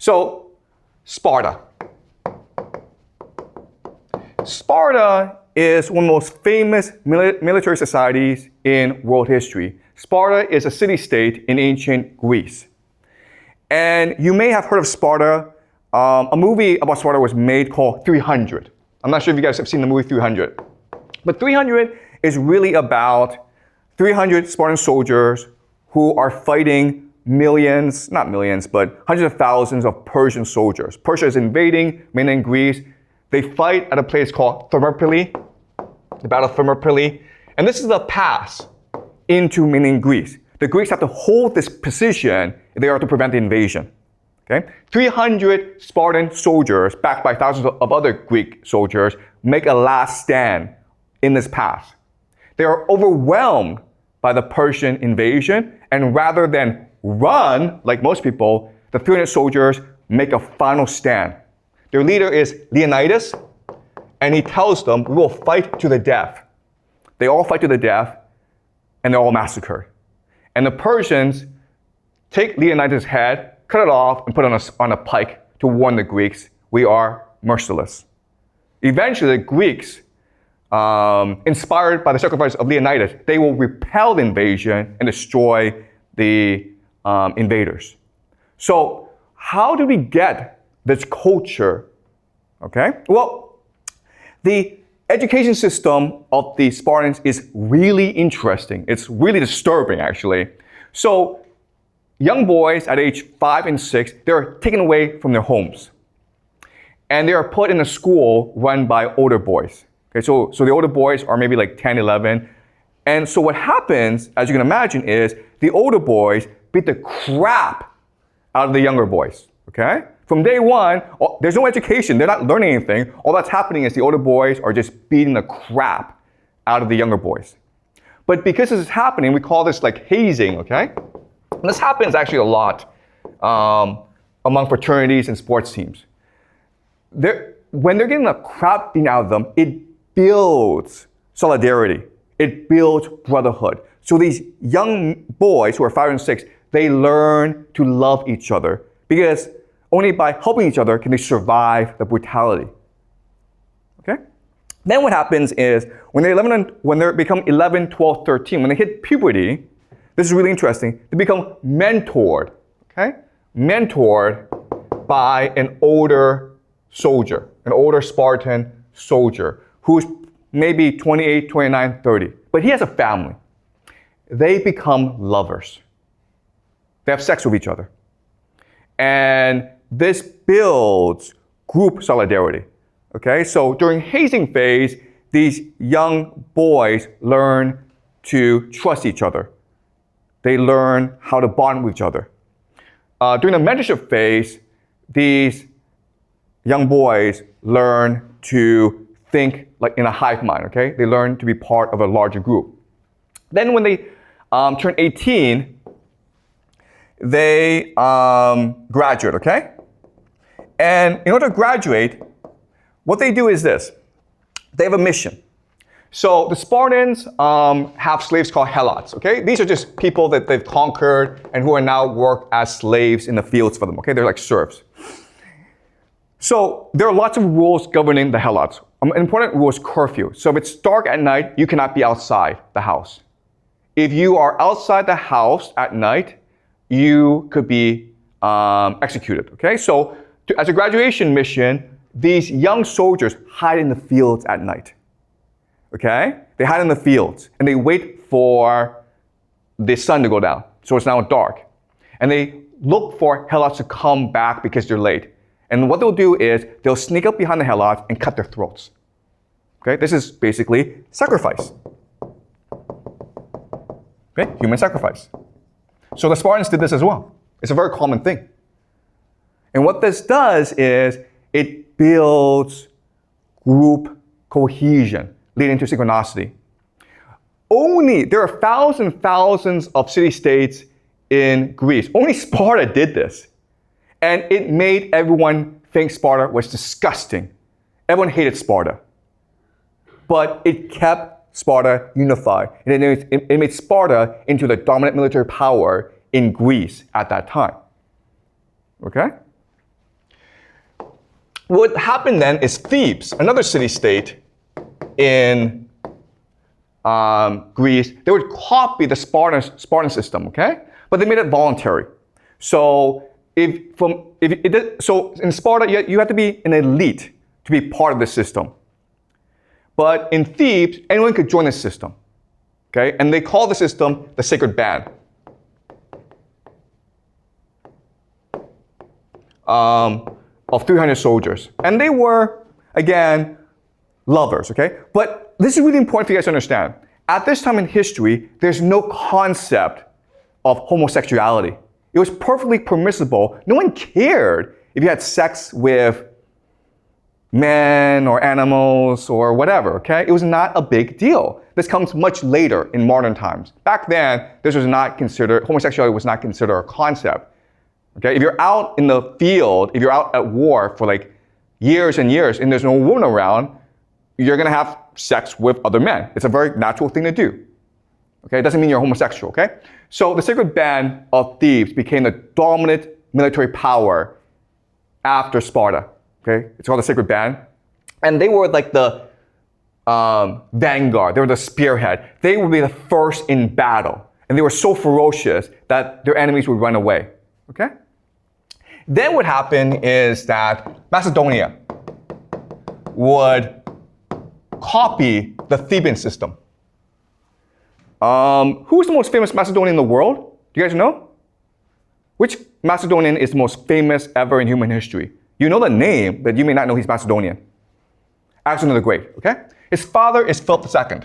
So, Sparta. Sparta is one of the most famous military societies in world history. Sparta is a city-state in ancient Greece. And you may have heard of Sparta. A movie about Sparta was made called 300. I'm not sure if you guys have seen the movie 300. But 300 is really about 300 Spartan soldiers who are fighting millions, not millions, but hundreds of thousands of Persian soldiers. Persia is invading mainland Greece. They fight at a place called Thermopylae, the Battle of Thermopylae. And this is the pass into mainland Greece. The Greeks have to hold this position if they are to prevent the invasion. Okay? 300 Spartan soldiers, backed by thousands of other Greek soldiers, make a last stand in this pass. They are overwhelmed by the Persian invasion, and rather than run, like most people, the 300 soldiers make a final stand. Their leader is Leonidas, and he tells them, we will fight to the death. They all fight to the death, and they're all massacred. And the Persians take Leonidas' head, cut it off, and put it on a pike to warn the Greeks, we are merciless. Eventually, the Greeks, inspired by the sacrifice of Leonidas, they will repel the invasion and destroy the invaders. So how do we get this culture? Okay? Well, the education system of the Spartans is really interesting. It's really disturbing, actually. So young boys at age 5 and 6, they're taken away from their homes. And they are put in a school run by older boys. Okay, so the older boys are maybe like 10, 11. And so what happens, as you can imagine, is the older boys beat the crap out of the younger boys. Okay? From day one, there's no education. They're not learning anything. All that's happening is the older boys are just beating the crap out of the younger boys. But because this is happening, we call this like hazing, okay? And this happens actually a lot among fraternities and sports teams. When they're getting the crap beaten out of them, it builds solidarity. It builds brotherhood. So these young boys who are 5 and 6, they learn to love each other because only by helping each other can they survive the brutality. Okay? Then what happens is when they become 11, 12, 13, when they hit puberty, this is really interesting, they become mentored. Okay? Mentored by an older soldier, an older Spartan soldier who's maybe 28, 29, 30. But he has a family. They become lovers. They have sex with each other. And this builds group solidarity. Okay, so during hazing phase, these young boys learn to trust each other. They learn how to bond with each other. During the mentorship phase, these young boys learn to think like in a hive mind, okay? They learn to be part of a larger group. Then when they turn 18, they graduate, okay? And in order to graduate, what they do is this. They have a mission. So the Spartans have slaves called helots, okay? These are just people that they've conquered and who are now work as slaves in the fields for them, okay? They're like serfs. So there are lots of rules governing the helots. An important rule is curfew. So if it's dark at night, you cannot be outside the house. If you are outside the house at night, you could be executed, okay? So as a graduation mission, these young soldiers hide in the fields at night, okay? They hide in the fields and they wait for the sun to go down. So it's now dark. And they look for helots to come back because they're late. And what they'll do is they'll sneak up behind the helots and cut their throats. Okay, this is basically sacrifice. Okay, human sacrifice. So the Spartans did this as well. It's a very common thing. And what this does is it builds group cohesion, leading to synchronicity. There are thousands of city-states in Greece. Only Sparta did this. And it made everyone think Sparta was disgusting. Everyone hated Sparta. But it kept Sparta unified. And it made Sparta into the dominant military power in Greece at that time. Okay? what happened then is Thebes, another city-state in Greece, they would copy the Spartan system, okay? But they made it voluntary. So so in Sparta, you have to be an elite to be part of the system. But in Thebes, anyone could join the system, okay? And they call the system the Sacred Band. Of 300 soldiers. And they were, again, lovers, okay? But this is really important for you guys to understand. At this time in history, there's no concept of homosexuality. It was perfectly permissible. No one cared if you had sex with men or animals or whatever, okay? It was not a big deal. This comes much later in modern times. Back then, homosexuality was not considered a concept. Okay, if you're out in the field, if you're out at war for like years and years and there's no woman around, you're gonna have sex with other men. It's a very natural thing to do. Okay, it doesn't mean you're homosexual, okay? So the Sacred Band of Thebes became the dominant military power after Sparta. Okay, it's called the Sacred Band. And they were like the vanguard, they were the spearhead. They would be the first in battle. And they were so ferocious that their enemies would run away. Okay? Then what happened is that Macedonia would copy the Theban system. Who is the most famous Macedonian in the world? Do you guys know? Which Macedonian is the most famous ever in human history? You know the name, but you may not know he's Macedonian. Alexander the Great, okay? His father is Philip II.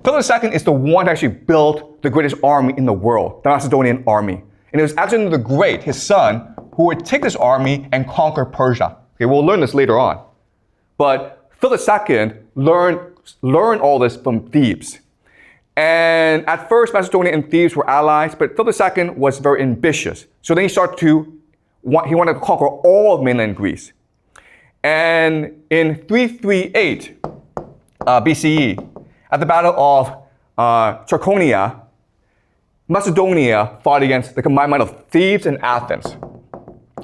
Philip II is the one who actually built the greatest army in the world, the Macedonian army. And it was Alexander the Great, his son, who would take this army and conquer Persia. Okay, we'll learn this later on. But Philip II learned all this from Thebes. And at first, Macedonia and Thebes were allies, but Philip II was very ambitious. So then he wanted to conquer all of mainland Greece. And in 338 BCE, at the Battle of Trachonia, Macedonia fought against the combined might of Thebes and Athens.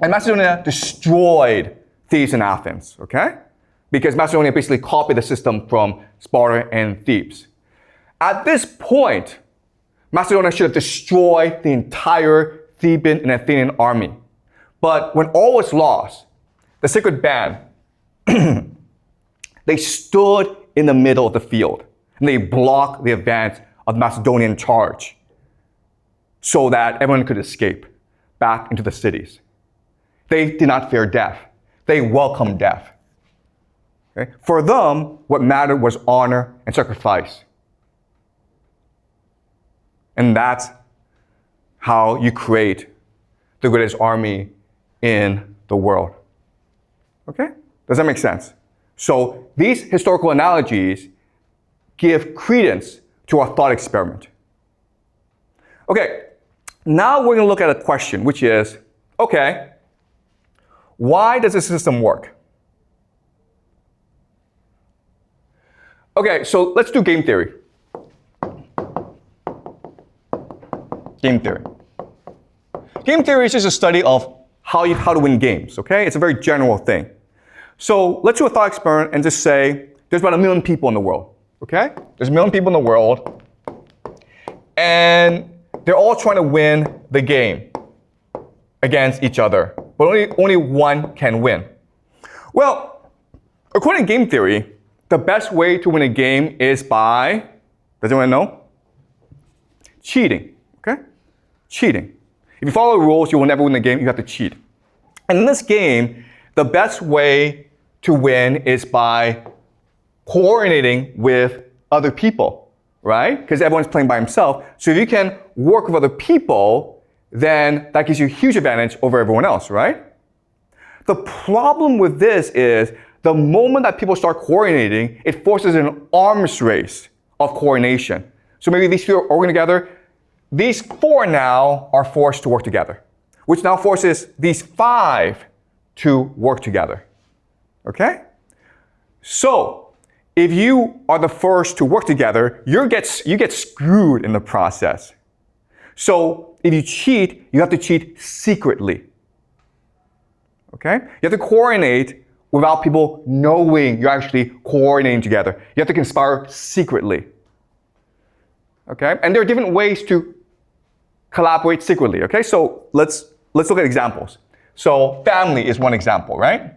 And Macedonia destroyed Thebes and Athens, okay? Because Macedonia basically copied the system from Sparta and Thebes. At this point, Macedonia should have destroyed the entire Theban and Athenian army. But when all was lost, the Sacred Band, they stood in the middle of the field. And they blocked the advance of the Macedonian charge so that everyone could escape back into the cities. They did not fear death. They welcomed death. Okay? For them, what mattered was honor and sacrifice. And that's how you create the greatest army in the world. Okay? Does that make sense? So these historical analogies give credence to our thought experiment. Okay, now we're going to look at a question, which is, okay, why does this system work? Okay, so let's do game theory. Game theory. Game theory is just a study of how to win games, okay? It's a very general thing. So let's do a thought experiment and just say there's about 1 million people in the world. Okay? There's 1 million people in the world, and they're all trying to win the game against each other, but only one can win. Well, according to game theory, the best way to win a game is by, does anyone know? Cheating, okay? Cheating. If you follow the rules, you will never win the game, you have to cheat. And in this game, the best way to win is by coordinating with other people, right? Because everyone's playing by himself. So if you can work with other people, then that gives you a huge advantage over everyone else, right? The problem with this is the moment that people start coordinating, it forces an arms race of coordination. So maybe these few are working together. These 4 now are forced to work together, which now forces these 5 to work together, okay? So if you are the first to work together, you get screwed in the process. So if you cheat, you have to cheat secretly. Okay? You have to coordinate without people knowing you're actually coordinating together. You have to conspire secretly. Okay? And there are different ways to collaborate secretly. Okay? So let's look at examples. So family is one example, right?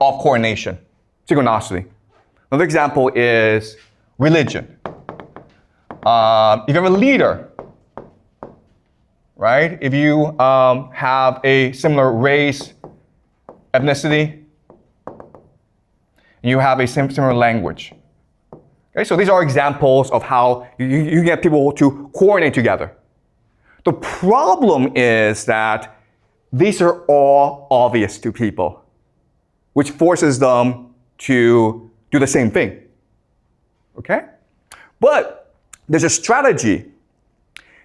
Of coordination, synchronicity. Another example is religion. If you have a leader, right? If you have a similar race, ethnicity, and you have a similar language. Okay, so these are examples of how you get people to coordinate together. The problem is that these are all obvious to people, which forces them to do the same thing. Okay? But there's a strategy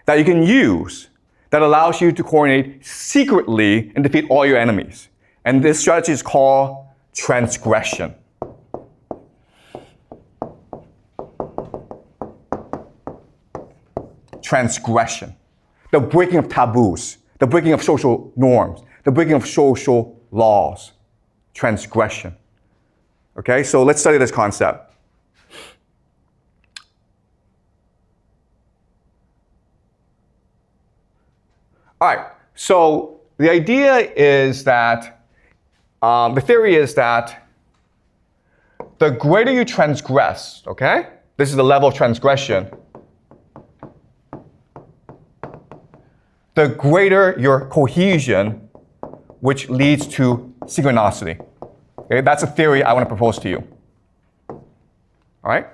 that you can use that allows you to coordinate secretly and defeat all your enemies. And this strategy is called transgression. Transgression. The breaking of taboos, the breaking of social norms, the breaking of social laws. Transgression. Okay, so let's study this concept. All right, so the idea is that, the theory is that the greater you transgress, okay? This is the level of transgression. The greater your cohesion, which leads to synchronicity. Okay, that's a theory I want to propose to you. All right?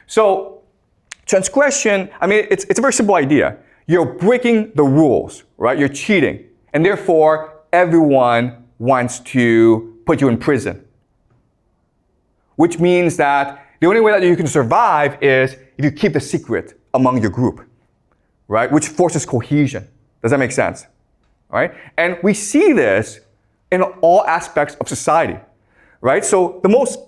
So, transgression, I mean, it's a very simple idea. You're breaking the rules, right? You're cheating. And therefore, everyone wants to put you in prison. Which means that the only way that you can survive is if you keep the secret among your group, right? Which forces cohesion. Does that make sense? All right? And we see this in all aspects of society, right? So the most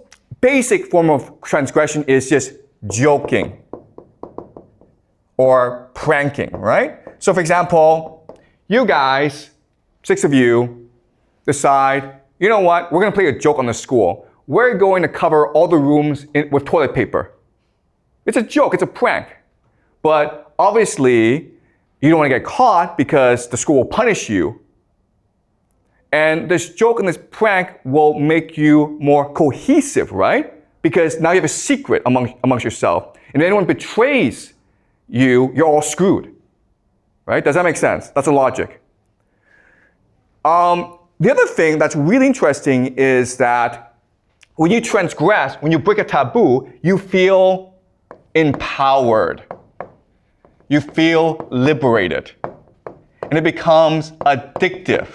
basic form of transgression is just joking or pranking, right? So for example, you guys, 6 of you, decide, you know what, we're going to play a joke on the school. We're going to cover all the rooms with toilet paper. It's a joke, it's a prank. But obviously, you don't want to get caught because the school will punish you. And this joke and this prank will make you more cohesive, right? Because now you have a secret amongst yourself. And if anyone betrays you, you're all screwed. Right? Does that make sense? That's the logic. The other thing that's really interesting is that when you transgress, when you break a taboo, you feel empowered. You feel liberated. And it becomes addictive.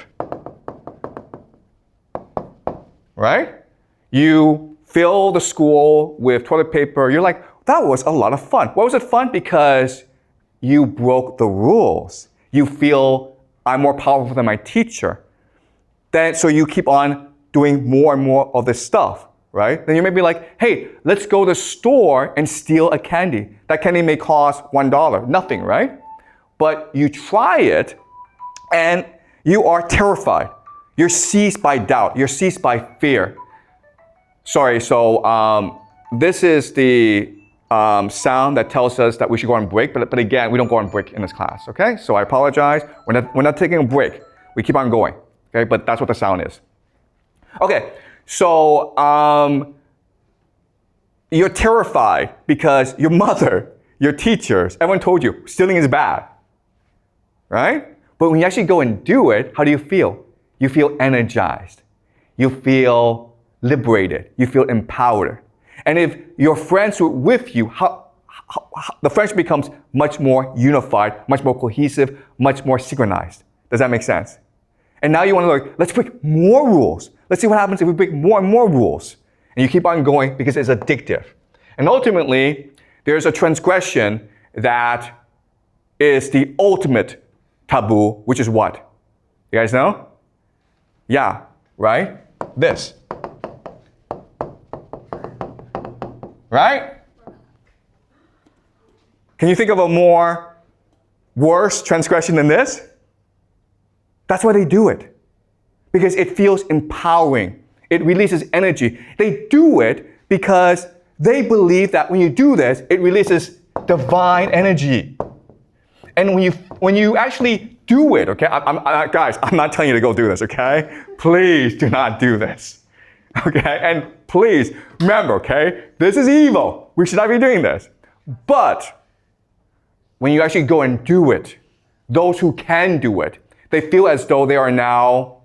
Right? You fill the school with toilet paper. You're like, that was a lot of fun. Why was it fun? Because you broke the rules. You feel, I'm more powerful than my teacher. So you keep on doing more and more of this stuff, right? Then you may be like, hey, let's go to the store and steal a candy. That candy may cost $1, nothing, right? But you try it and you are terrified. You're seized by doubt. You're seized by fear. Sorry, so this is the sound that tells us that we should go on break, but again, we don't go on break in this class, okay? So I apologize. We're not taking a break. We keep on going, okay? But that's what the sound is. Okay, so you're terrified because your mother, your teachers, everyone told you stealing is bad, right? But when you actually go and do it, how do you feel? You feel energized. You feel liberated. You feel empowered. And if your friends were with you, the friendship becomes much more unified, much more cohesive, much more synchronized. Does that make sense? And now you want to like, let's break more rules. Let's see what happens if we break more and more rules. And you keep on going because it's addictive. And ultimately, there's a transgression that is the ultimate taboo, which is what? You guys know? Yeah, right? This. Right? Can you think of a more worse transgression than this? That's why they do it. because it feels empowering. It releases energy. They do it because they believe that when you do this, it releases divine energy. And when you actually do it, okay, guys, I'm not telling you to go do this, okay? Please do not do this, okay? And please remember, okay, this is evil. We should not be doing this. But when you actually go and do it, those who can do it, they feel as though they are now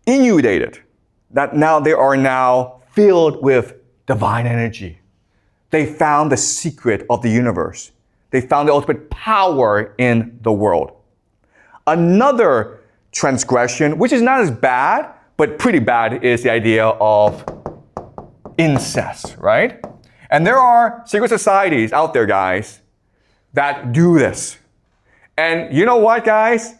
inundated, that now they are now filled with divine energy. They found the secret of the universe. They found the ultimate power in the world. Another transgression, which is not as bad, but pretty bad, is the idea of incest, right? And there are secret societies out there, guys, that do this. And you know what, guys?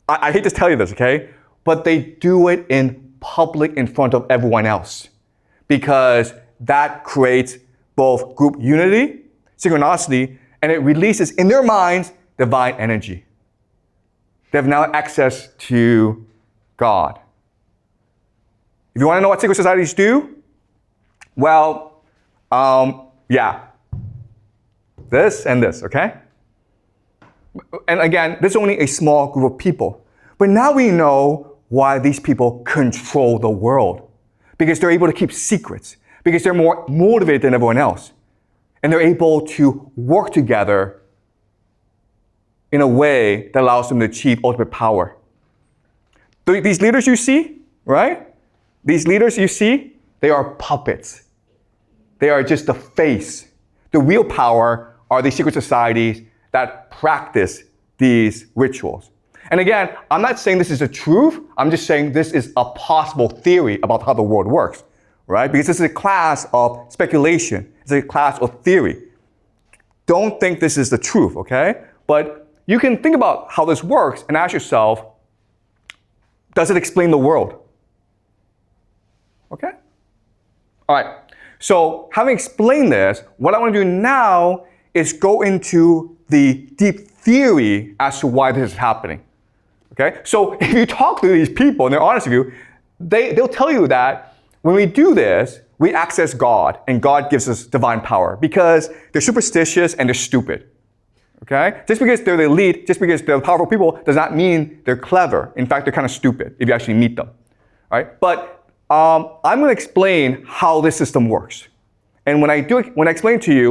I hate to tell you this, okay? But they do it in public in front of everyone else, because that creates both group unity, synchronicity, and it releases in their minds divine energy. They have now access to God. If you want to know what secret societies do, well, yeah, this and this, okay? And again, this is only a small group of people. But now we know why these people control the world. Because they're able to keep secrets. Because they're more motivated than everyone else. And they're able to work together in a way that allows them to achieve ultimate power. These leaders you see, right? These leaders you see, they are puppets. They are just the face. The real power are these secret societies that practice these rituals. And again, I'm not saying this is the truth. I'm just saying this is a possible theory about how the world works, right? Because this is a class of speculation. It's a class of theory. Don't think this is the truth, okay? But you can think about how this works and ask yourself, does it explain the world? Okay? All right. So having explained this, what I want to do now is go into the deep theory as to why this is happening. Okay? So if you talk to these people and they're honest with you, they'll tell you that when we do this, we access God and God gives us divine power because they're superstitious and they're stupid. Okay? Just because they're the elite, just because they're powerful people does not mean they're clever. In fact, they're kind of stupid if you actually meet them. All right? But I'm going to explain how this system works. And when I explain to you,